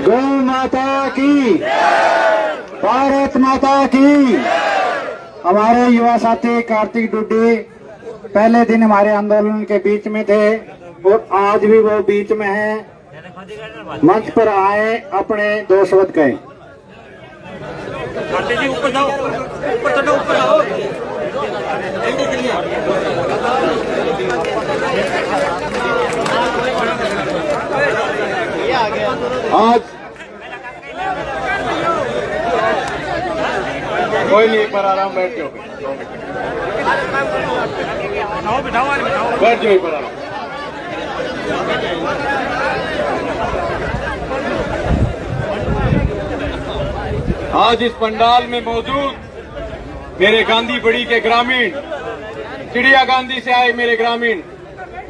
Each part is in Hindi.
गौ माता की, भारत माता की। हमारे युवा साथी कार्तिक डुड्डी पहले दिन हमारे आंदोलन के बीच में थे और आज भी वो बीच में है। मंच पर आए, अपने दो शब्द कहें। ऊपर जाओ, ऊपर चढ़ो, ऊपर आओ। आज कोई नहीं, पर आराम बैठ जाओ, बैठ जाओ पर आराम। आज इस पंडाल में मौजूद मेरे गांधी बड़ी के ग्रामीण, चिड़िया गांधी से आए मेरे ग्रामीण,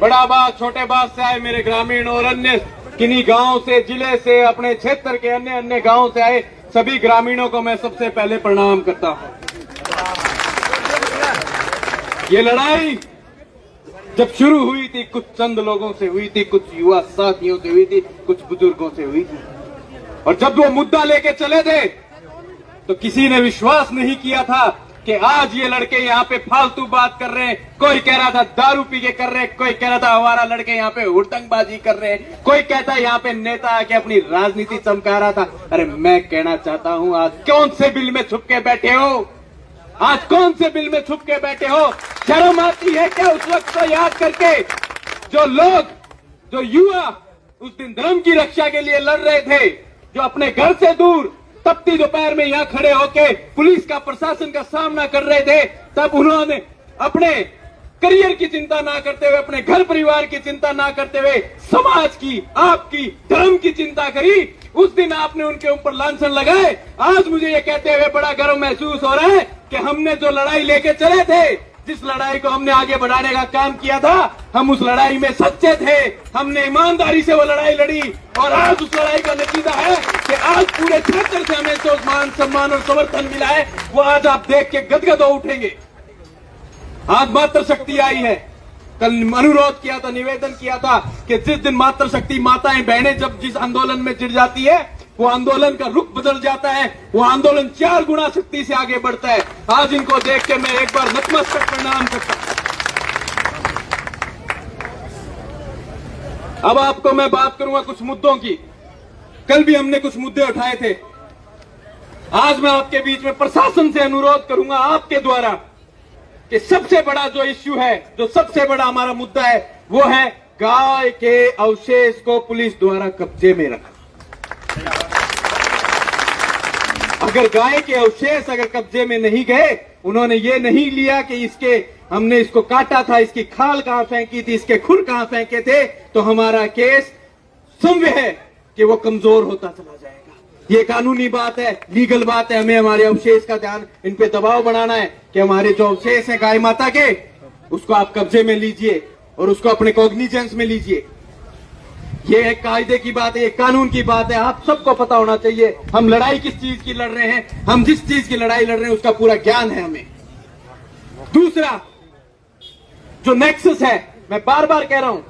बड़ा बाग छोटे बाग से आए मेरे ग्रामीण और अन्य किन्हीं गांव से, जिले से, अपने क्षेत्र के अन्य अन्य गांव से आए सभी ग्रामीणों को मैं सबसे पहले प्रणाम करता हूं। ये लड़ाई जब शुरू हुई थी कुछ चंद लोगों से हुई थी, कुछ युवा साथियों से हुई थी, कुछ बुजुर्गों से हुई थी, और जब वो मुद्दा लेके चले थे तो किसी ने विश्वास नहीं किया था कि आज ये लड़के यहाँ पे फालतू बात कर रहे हैं। कोई कह रहा था दारू पी के कर रहे हैं, कोई कह रहा था हमारा लड़के यहाँ पे हुड़दंगबाजी कर रहे हैं, कोई कहता है यहाँ पे नेता आके अपनी राजनीति चमका रहा था। अरे मैं कहना चाहता हूँ, आज कौन से बिल में छुप के बैठे हो? आज कौन से बिल में छुप के बैठे हो? शर्म आती है क्या उस वक्त को याद करके जो लोग, जो युवा उस दिन धर्म की रक्षा के लिए लड़ रहे थे, जो अपने घर से दूर तपती दोपहर में यहाँ खड़े होके पुलिस का, प्रशासन का सामना कर रहे थे, तब उन्होंने अपने करियर की चिंता ना करते हुए, अपने घर परिवार की चिंता ना करते हुए समाज की, आपकी, धर्म की चिंता करी। उस दिन आपने उनके ऊपर लांछन लगाए। आज मुझे ये कहते हुए बड़ा गर्व महसूस हो रहा है कि हमने जो लड़ाई लेके चले थे, जिस लड़ाई को हमने आगे बढ़ाने का काम किया था, हम उस लड़ाई में सच्चे थे, हमने ईमानदारी से वो लड़ाई लड़ी और आज उस लड़ाई का नतीजा है कि आज पूरे क्षेत्र से हमें जो मान सम्मान और समर्थन मिला है, वो आज आप देख के गदगद हो उठेंगे। आज मातृशक्ति आई है। कल अनुरोध किया था, निवेदन किया था कि जिस दिन मातृशक्ति माताएं बहनें जब जिस आंदोलन में जुड़ जाती है, वो आंदोलन का रुख बदल जाता है, वो आंदोलन 4 गुना शक्ति से आगे बढ़ता है। आज इनको देख के मैं एक बार नतमस्तक प्रणाम करता हूं। अब आपको मैं बात करूंगा कुछ मुद्दों की। कल भी हमने कुछ मुद्दे उठाए थे। आज मैं आपके बीच में प्रशासन से अनुरोध करूंगा आपके द्वारा कि सबसे बड़ा जो इश्यू है, जो सबसे बड़ा हमारा मुद्दा है, वो है गाय के अवशेष को पुलिस द्वारा कब्जे में रखा। अगर गाय के अवशेष अगर कब्जे में नहीं गए, उन्होंने ये नहीं लिया कि इसके, हमने इसको काटा था, इसकी खाल कहां फेंकी थी, इसके खुर कहां फेंके थे, तो हमारा केस संभव है कि वो कमजोर होता चला जाएगा। ये कानूनी बात है, लीगल बात है। हमें हमारे अवशेष का ध्यान, इन पे दबाव बनाना है कि हमारे जो अवशेष है गाय माता के, उसको आप कब्जे में लीजिए और उसको अपने कॉग्निजेंस में लीजिए। ये एक कायदे की बात है, ये कानून की बात है। आप सबको पता होना चाहिए हम लड़ाई किस चीज की लड़ रहे हैं, हम जिस चीज की लड़ाई लड़ रहे हैं उसका पूरा ज्ञान है हमें। दूसरा जो नेक्सस है, मैं बार बार कह रहा हूं,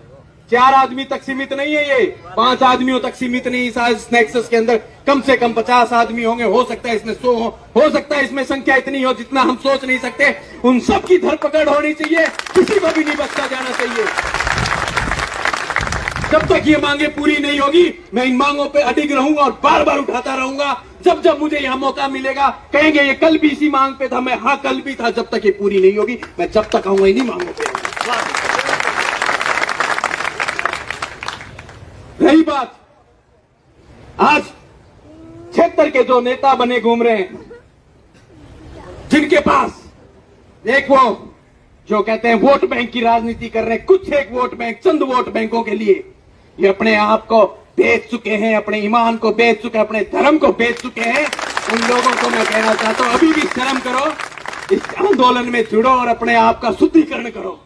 4 आदमी तक सीमित नहीं है, ये 5 आदमियों तक सीमित नहीं। इस नेक्सस के अंदर कम से कम 50 आदमी होंगे, हो सकता है इसमें 100 हो सकता है इसमें संख्या इतनी हो जितना हम सोच नहीं सकते। उन सब की धरपकड़ होनी चाहिए, किसी को भी नहीं बख्शा जाना चाहिए। जब तक ये मांगे पूरी नहीं होगी, मैं इन मांगों पे अडिग रहूंगा और बार बार उठाता रहूंगा। जब जब मुझे यहाँ मौका मिलेगा, कहेंगे ये कल भी इसी मांग पे था, मैं हाँ कल भी था। जब तक ये पूरी नहीं होगी, मैं जब तक आऊंगा इन्हीं मांगों पे। रही बात आज क्षेत्र के जो नेता बने घूम रहे हैं, जिनके पास एक वो जो कहते हैं वोट बैंक की राजनीति कर रहे हैं, कुछ एक वोट बैंक, चंद वोट बैंकों के लिए ये अपने आप को बेच चुके हैं, अपने ईमान को बेच चुके हैं, अपने धर्म को बेच चुके हैं। उन लोगों को मैं कहना चाहता हूं, अभी भी शर्म करो, इस आंदोलन में जुड़ो और अपने आप का शुद्धिकरण करो।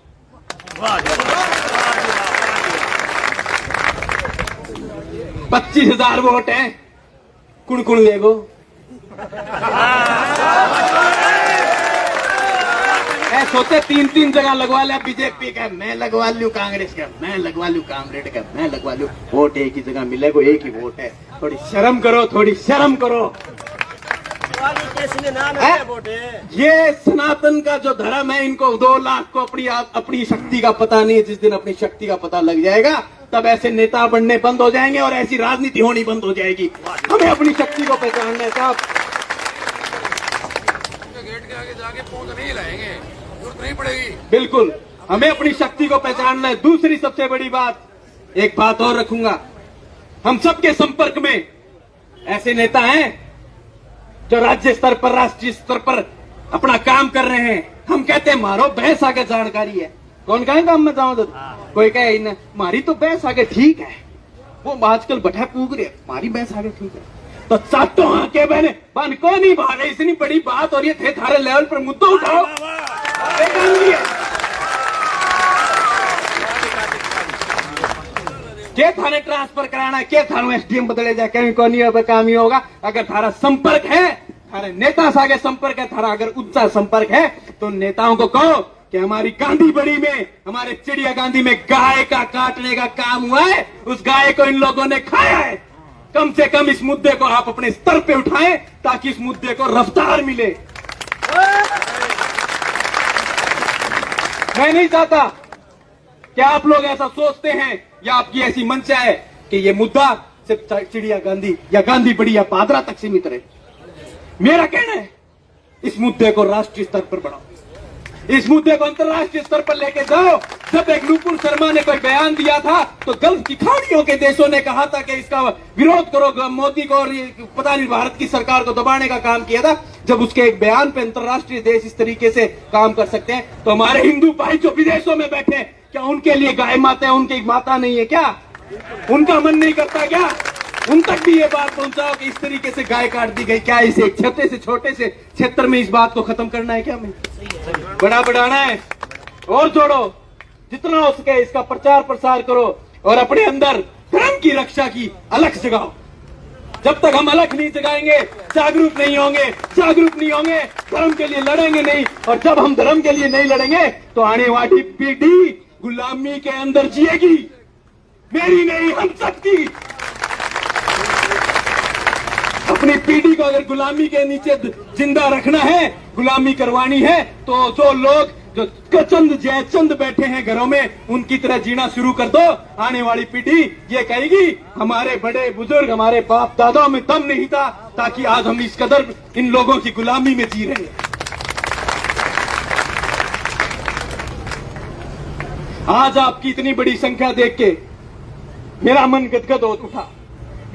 25,000 वोट हैं, कुण लेगो ऐसे होते 3-3 जगह लगवा लिया, बीजेपी का मैं लगवा लूं, कांग्रेस का मैं लगवा लूं, कांग्रेस का मैं लगवा लूं, वोट एक ही जगह मिलेगा, एक ही वोट है। थोड़ी शर्म करो, थोड़ी शर्म करो। ये सनातन का जो धर्म है, इनको 2 लाख को अपनी शक्ति का पता नहीं है। जिस दिन अपनी शक्ति का पता लग जाएगा तब ऐसे नेता बनने बंद हो जाएंगे और ऐसी राजनीति होनी बंद हो जाएगी। हमें अपनी शक्ति को पहचानना है साहब। गेट के आगे जाके पहुंच नहीं लाएंगे, जरूरत नहीं पड़ेगी। बिल्कुल, हमें अपनी शक्ति को पहचानना है। दूसरी सबसे बड़ी बात, एक बात और रखूंगा, हम सबके संपर्क में ऐसे नेता हैं जो राज्य स्तर पर, राष्ट्रीय स्तर पर अपना काम कर रहे हैं। हम कहते हैं मारो भैंस आगे जानकारी है, कौन कहे काम में जाऊं तो कोई कहे इन मारी तो भैंस आगे ठीक है, वो आजकल बठा पूग रहे, मारी भैंस आगे ठीक है। तो चाटो आके बहने बन को नहीं भागे, इतनी बड़ी बात और ये थे थारे लेवल पर मुद्दा उठाओ। के थाने ट्रांसफर कराना है, के थाने एसडीएम बदले जाए, कहीं को नहीं अब काम ही होगा। अगर थारा संपर्क है, थारे नेता से आगे संपर्क है, थारा अगर उच्चा संपर्क है, तो नेताओं को कहो कि हमारी गांधी बड़ी में, हमारे चिड़िया गांधी में गाय का काटने का काम हुआ है, उस गाय को इन लोगों ने खाया है। कम से कम इस मुद्दे को आप अपने स्तर पे उठाएं ताकि इस मुद्दे को रफ्तार मिले। मैं नहीं चाहता कि आप लोग ऐसा सोचते हैं या आपकी ऐसी मंशा है कि ये मुद्दा सिर्फ चिड़िया गांधी या गांधी बड़ी या पादरा तक सीमित रहे। मेरा कहना है इस मुद्दे को राष्ट्रीय स्तर पर बढ़ाओ, इस मुद्दे को अंतर्राष्ट्रीय स्तर पर लेके जाओ। जब एक नुपुर शर्मा ने कोई बयान दिया था तो गल्फ की खाड़ियों के देशों ने कहा था कि इसका विरोध करो, मोदी को और पता नहीं भारत की सरकार को दबाने का काम किया था। जब उसके एक बयान पे अंतर्राष्ट्रीय देश इस तरीके से काम कर सकते हैं, तो हमारे हिंदू भाई जो विदेशों में बैठे हैं, क्या उनके लिए गाय माता है, उनकी माता नहीं है क्या? उनका मन नहीं करता क्या उन तक भी ये बात पहुंचाओ कि इस तरीके से गाय काट दी गई? क्या इसे छोटे से क्षेत्र में इस बात को खत्म करना है क्या? हमें बड़ा बढ़ाना है और जोड़ो, जितना हो सके इसका प्रचार प्रसार करो और अपने अंदर धर्म की रक्षा की अलख जगाओ। जब तक हम अलख नहीं जगाएंगे, जागरूक नहीं होंगे, धर्म के लिए लड़ेंगे नहीं, और जब हम धर्म के लिए नहीं लड़ेंगे तो आने वाली पीढ़ी गुलामी के अंदर जिएगी। मेरी नहीं, हम सबकी। अपनी पीढ़ी को अगर गुलामी के नीचे जिंदा रखना है, गुलामी करवानी है, तो जो लोग जो चंद जयचंद बैठे हैं घरों में, उनकी तरह जीना शुरू कर दो। आने वाली पीढ़ी ये कहेगी हमारे बड़े बुजुर्ग, हमारे बाप दादाओं में दम नहीं था, ताकि आज हम इस कदर इन लोगों की गुलामी में जी रहे हैं। आज आपकी इतनी बड़ी संख्या देख के मेरा मन गदगद हो उठा।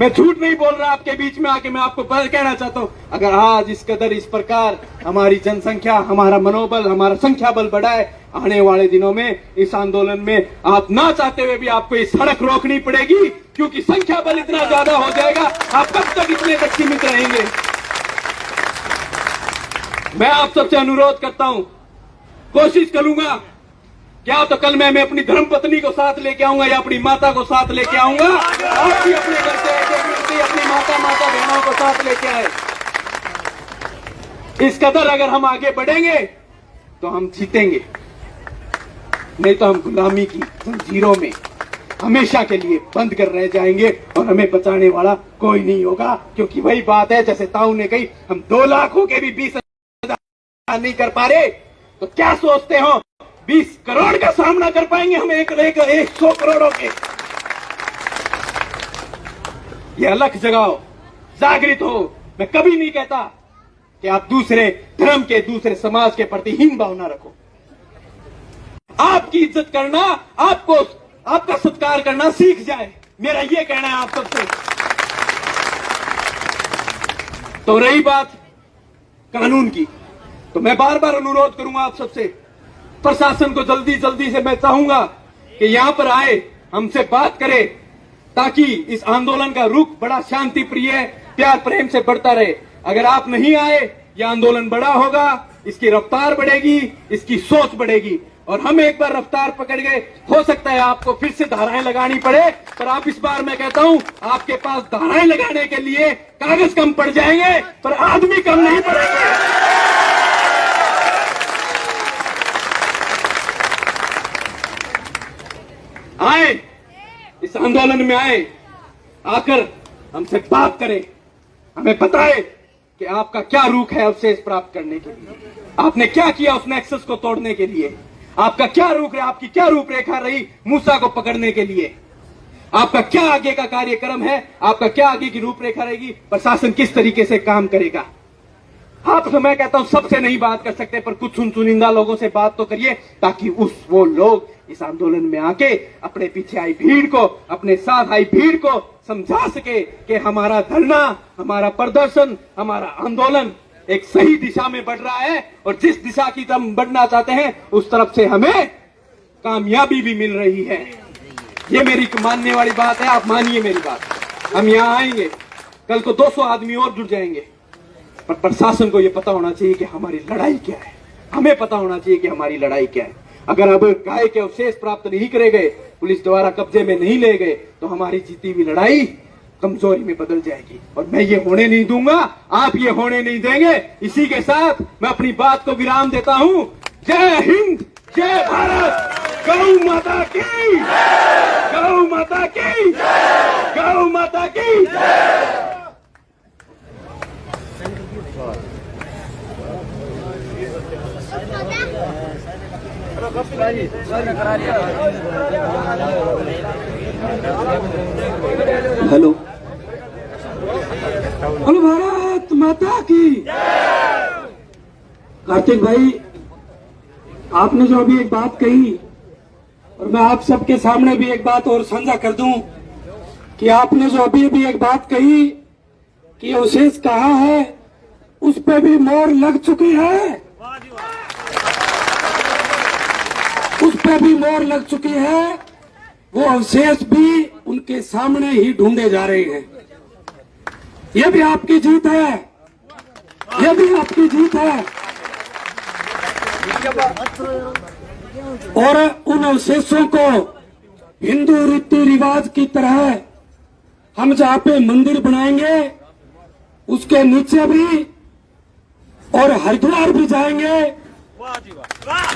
मैं झूठ नहीं बोल रहा, आपके बीच में आके मैं आपको कहना चाहता हूं, अगर आज इस कदर इस प्रकार हमारी जनसंख्या, हमारा मनोबल, हमारा संख्या बल बढ़ा है, आने वाले दिनों में इस आंदोलन में आप ना चाहते हुए भी आपको ये सड़क रोकनी पड़ेगी, क्योंकि संख्या बल इतना ज्यादा हो जाएगा। आप कब तक इतने तक सीमित रहेंगे? मैं आप सबसे अनुरोध करता हूं, कोशिश करूंगा क्या तो कल मैं अपनी धर्मपत्नी को साथ लेके आऊंगा या अपनी माता को साथ लेके आऊंगा। आप भी अपने घर से एक अपनी माता बहनों को साथ लेके आए। इस कदर अगर हम आगे बढ़ेंगे तो हम जीतेंगे, नहीं तो हम गुलामी की जंजीरों में हमेशा के लिए बंद कर रह जाएंगे और हमें बचाने वाला कोई नहीं होगा। क्योंकि वही बात है, जैसे ताऊ ने कही, हम 2 लाख हो के भी 20,000 नहीं कर पा रहे, तो क्या सोचते हो 20 करोड़ का सामना कर पाएंगे हम 100 करोड़ों के? ये अलख जगाओ, जागृत हो। मैं कभी नहीं कहता कि आप दूसरे धर्म के, दूसरे समाज के प्रति हीन भावना रखो। आपकी इज्जत करना, आपका सत्कार करना सीख जाए, मेरा ये कहना है आप सबसे। तो रही बात कानून की, तो मैं बार बार अनुरोध करूंगा आप सबसे, प्रशासन को जल्दी से मैं चाहूंगा कि यहां पर आए, हमसे बात करे, ताकि इस आंदोलन का रुख बड़ा शांति प्रिय, प्यार प्रेम से बढ़ता रहे। अगर आप नहीं आए, यह आंदोलन बड़ा होगा, इसकी रफ्तार बढ़ेगी, इसकी सोच बढ़ेगी, और हम एक बार रफ्तार पकड़ गए, हो सकता है आपको फिर से धाराएं लगानी पड़े, पर आप इस बार मैं कहता हूं, आपके पास धाराएं लगाने के लिए कागज कम पड़ जाएंगे, पर आदमी कम नहीं पड़ेंगे। आए, इस आंदोलन में आए, आकर हमसे बात करें, हमें बताए कि आपका क्या रूख है अवशेष प्राप्त करने के लिए, आपने क्या किया उस नेक्सस को तोड़ने के लिए, आपका क्या रूख है, आपकी क्या रूपरेखा रही मूसा को पकड़ने के लिए, आपका क्या आगे का कार्यक्रम है, आपका क्या आगे की रूपरेखा रहेगी, प्रशासन किस तरीके से काम करेगा। आप तो मैं कहता हूं सबसे नहीं बात कर सकते, पर कुछ चुनिंदा लोगों से बात तो करिए, ताकि वो लोग इस आंदोलन में आके अपने पीछे आई भीड़ को, अपने साथ आई भीड़ को समझा सके कि हमारा धरना, हमारा प्रदर्शन, हमारा आंदोलन एक सही दिशा में बढ़ रहा है, और जिस दिशा की हम बढ़ना चाहते हैं उस तरफ से हमें कामयाबी भी मिल रही है। ये मेरी मानने वाली बात है, आप मानिए मेरी बात। हम यहाँ आएंगे, कल को 200 आदमी और जुड़ जाएंगे, पर प्रशासन को यह पता होना चाहिए कि हमारी लड़ाई क्या है, हमें पता होना चाहिए कि हमारी लड़ाई क्या है। अगर अब गाय के अवशेष प्राप्त नहीं करे गए, पुलिस द्वारा कब्जे में नहीं ले गए, तो हमारी जीती हुई लड़ाई कमजोरी में बदल जाएगी, और मैं ये होने नहीं दूंगा, आप ये होने नहीं देंगे। इसी के साथ मैं अपनी बात को विराम देता हूं। जय हिंद, जय भारत, गौ माता की, गौ माता की, गौ माता की। हेलो, हेलो, भारत माता की। कार्तिक भाई, आपने जो अभी एक बात कही, और मैं आप सबके सामने भी एक बात और साझा कर दूं कि आपने जो अभी एक बात कही कि अवशेष कहाँ है, उस पे भी मोहर लग चुकी है, उस पे भी मोहर लग चुकी है। वो अवशेष भी उनके सामने ही ढूंढे जा रहे हैं। ये भी आपकी जीत है, ये भी आपकी जीत है। और उन अवशेषों को हिंदू रीति रिवाज की तरह हम जहाँ पे मंदिर बनाएंगे, उसके नीचे भी और हरिद्वार भी जाएंगे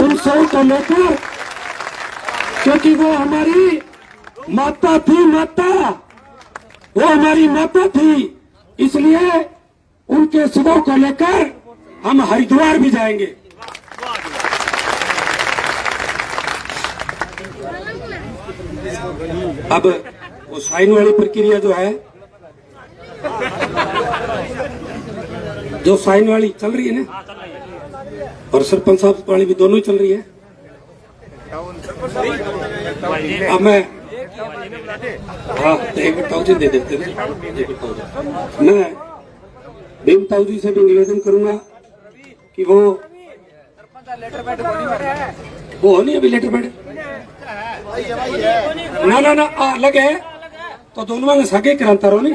उन सब को लेकर, क्योंकि वो हमारी माता थी, वो हमारी माता थी, इसलिए उनके शवों को लेकर हम हरिद्वार भी जाएंगे। अब वो साइन वाली प्रक्रिया जो है, जो साइन वाली चल रही है ना, और सरपंच साहब वाली भी दोनों ही चल रही है। अब मैं एक ताऊजी दे देते हैं, मैं भीम ताऊजी से भी निवेदन करूंगा कि वो नहीं अभी लेटर पैड ना लगे तो दोनों में सगे क्रांता रहो नहीं।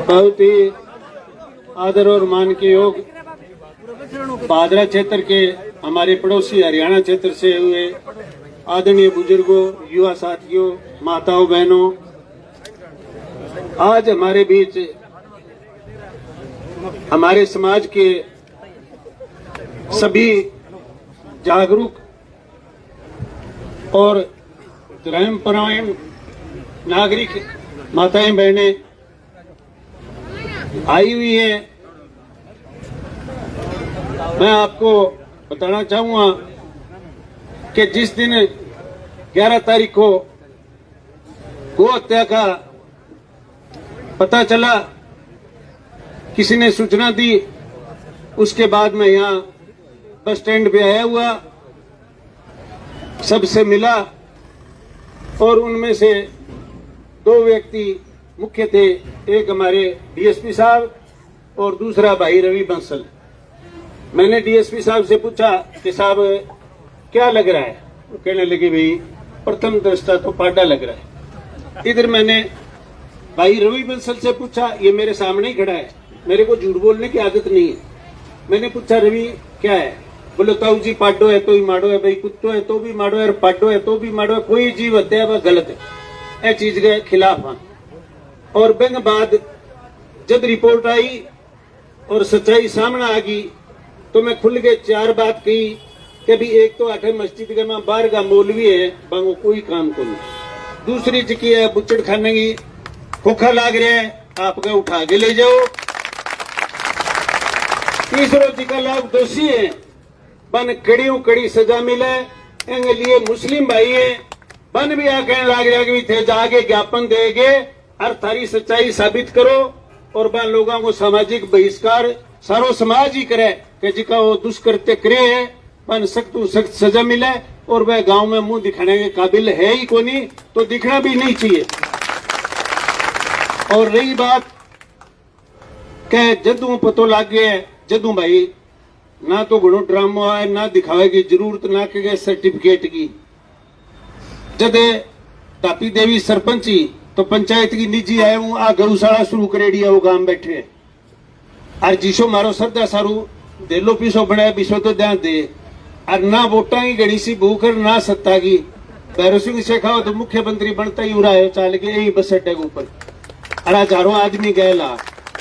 बहुत ही आदर और मान के योग पादरा क्षेत्र के हमारे पड़ोसी हरियाणा क्षेत्र से हुए आदरणीय बुजुर्गों, युवा साथियों, माताओं, बहनों, आज हमारे बीच हमारे समाज के सभी जागरूक और धर्मपरायण नागरिक माताएं, बहनें आई हुई हैं। मैं आपको बताना चाहूंगा कि जिस दिन 11 तारीख को गो हत्या का पता चला, किसी ने सूचना दी, उसके बाद मैं यहाँ बस स्टैंड पे आया हुआ, सबसे मिला, और उनमें से 2 व्यक्ति मुख्य थे, एक हमारे डीएसपी साहब और दूसरा भाई रवि बंसल। मैंने डीएसपी साहब से पूछा कि साहब क्या लग रहा है? वो कहने लगे भाई प्रथम दृष्टा तो पाडा लग रहा है। इधर मैंने भाई रवि बंसल से पूछा, ये मेरे सामने ही खड़ा है, मेरे को झूठ बोलने की आदत नहीं है। मैंने पूछा रवि क्या है? बोले ताऊ जी पाडो है तो ही माड़ो है, भाई कुत्तो है तो भी माड़ो है, और पाडो है तो भी माड़ो है, कोई जीव हत्या वह गलत है, ए चीज के खिलाफ हाँ। और बैंक बाद जब रिपोर्ट आई और सच्चाई सामने आ गई तो मैं खुल के 4 बात कही कि भी एक तो आठे मस्जिद के में बाहर का मौलवी है बांगो कोई काम को नहीं। दूसरी चिकी है बुच्चड़ खाने की भूखा लाग रहा है आपका उठा के ले जाओ। तीसरो चिका लोग दोषी है बन कड़ी सजा मिले एंगे लिए मुस्लिम भाई है बन भी आ कहने लाग रहा कि थे जाके ज्ञापन देगे और थारी सच्चाई साबित करो और बन लोगों को सामाजिक बहिष्कार सारो समाज ही करे कि जिका वो दुष्कृत्य करे है बन सख्त सख्त सजा मिले और वह गांव में मुंह दिखाने के काबिल है ही कोनी तो दिखना भी नहीं चाहिए। और रही बात के जदू पतो लाग गया जदू भाई ना तो घणो ड्रामा है ना दिखावे की जरूरत ना के सर्टिफिकेट की। जद तापी देवी सरपंची तो पंचायत की निजी है वो आ गौशाला शुरू करेड़ी है वो गांव बैठे और जिसो मारो श्रद्धा सारू देलो पीसो बनाया पीसो तो ध्यान दे और ना वोटा की गड़ी सी भूख ना सत्ता की भैरव सिंह शेखावत तो मुख्यमंत्री बनता ही उड़ा है चाल के यही बस अड्डे के ऊपर और हजारों आदमी गैला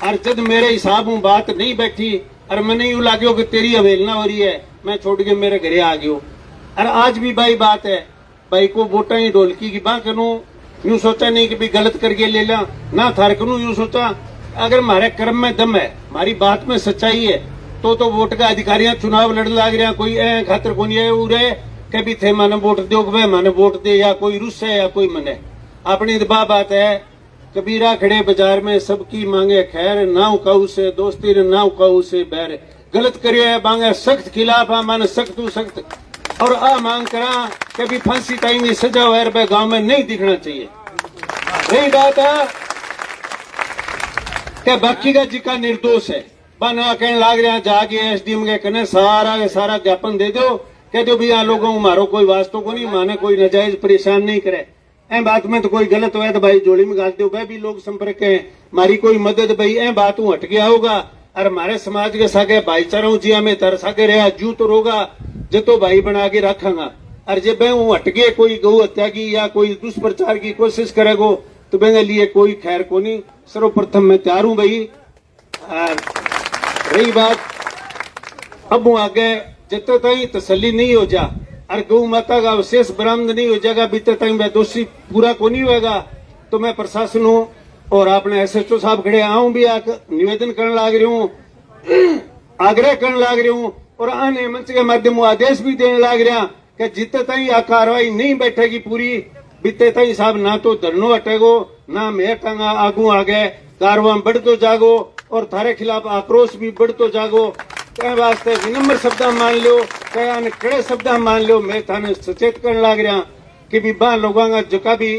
और जब मेरे हिसाब में बात नहीं बैठी और मैंने यूं लाग्यो कि तेरी अवेलना हो रही है मैं छोड़ के मेरे घरे आ गयो। और आज भी भाई बात है भाई को वोटा ही ढोलकी की बां करूं यूं सोचा नहीं कि भी गलत करके ले ला ना थार करूं यूं सोचा अगर हमारे कर्म में दम है हमारी बात में सच्चाई है तो वोट का अधिकारियां चुनाव लड़ लाग रहे कोई खातर को नहीं उरे के भी थे माने वोट दो माने वोट दे या कोई रुस है या कोई मने अपनी बात है कबीरा खड़े बाजार में सबकी मांगे खैर ना उकाऊ से दोस्ती ने ना उकाऊ से बैर गलत करियो है मांगे सख्त खिलाफ आ माने सख्त सख्त और आ मांग करा कभी फांसी टाइम सजा हुआ गांव में नहीं दिखना चाहिए। रही बात है कि बाकी का जिका निर्दोष है बना कहने लाग रहा जाके एसडीएम के कने सारा ज्ञापन दे दो कह दो भी लोगों मारो कोई वास्तव को नहीं माने कोई नाजायज परेशान नहीं करे ए बात में तो कोई गलत हुआ तो भाई जोड़ी में गाल दो वह भी लोग संपर्क है मारी कोई मदद भाई ए बात हट गया होगा और हमारे समाज के सागे भाईचारा जिया में तर सागे रहा जू तो रोगा जो तो भाई बना के रखांगा और जब मैं हट गए कोई गौ हत्या की या कोई दुष्प्रचार की कोशिश करेगो तो मेरे लिए कोई खैर को नहीं। सर्वप्रथम मैं तैयार हूं भाई। और रही बात अब आगे जितने तक तसल्ली नहीं हो जा और गौ माता का अवशेष बरामद नहीं हो जाएगा बीते तक मैं दोषी पूरा को नहीं होगा तो मैं प्रशासन हूँ और आपने SHO साहब खड़े आऊं भी निवेदन करने लाग रही हूँ आग्रह करने लाग रही हूँ और अन्य मंच के माध्यम आदेश भी देने लाग रहा कि जितने तक यह कार्रवाई नहीं बैठेगी पूरी बीते तक साहब ना तो धरनो हटेगो ना मैं टांगा आगू आ गए कारवां बढ़ तो जागो और थारे खिलाफ आक्रोश भी बढ़ तो जागो कह वास्ते विनम्र शब्द मान लो कह कड़े शब्द मान लो मैं थाने सचेत करने लाग रहा कि भी बा लोगों का जका भी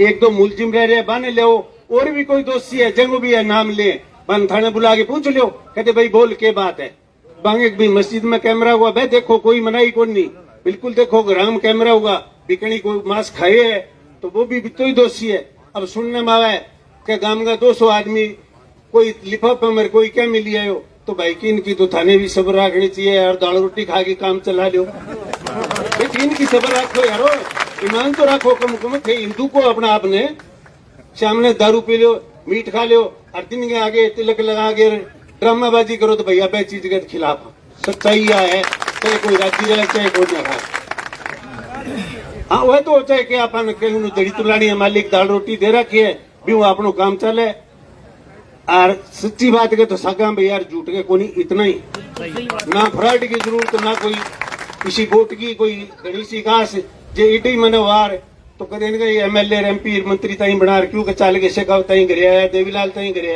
एक दो मुलजिम रह रहे बाने ले और भी कोई दोषी है जंगू भी है नाम ले बन थाने बुला के पूछ लो कहते भाई बोल के बात है बांगे भी मस्जिद में कैमरा हुआ भाई देखो कोई मनाही कौन नहीं बिल्कुल देखो ग्राम कैमरा हुआ बिकनी कोई मांस खाए है तो वो भी तो ही दोषी है। अब सुनने में आवा है कि गांव का 200 आदमी कोई लिफाफा में कोई क्या मिली आयो तो भाई की इनकी तो थाने भी सब्र रखनी चाहिए और दाल रोटी खा के काम चला लो इनकी सब्र रखो यारो ईमान तो रखो कम थे हिंदू को अपना आपने सामने दारू पी लो मीट खा लो और दिन के आगे तिलक लगा के ड्रामाबाजी करो तो भैया बे चीज के खिलाफ सच्चाई है चाहे कोई राजी रहे चाहे कोई ना रहा। हाँ वह तो चाहे कि अपन कहीं दड़ी तुलानी मालिक दाल रोटी दे रखी है भी वो अपनो काम चले और सच्ची बात के तो सागा भाई यार झूठ के कोनी इतना ही ना फ्रॉड की जरूरत ना कोई किसी वोट की कोई घड़ी सी घास जे इट ही मने वार तो कदे एमएलए MP मंत्री ताई बना क्यों के चाल के शेखावत ताई करे आया देवीलाल ताई करे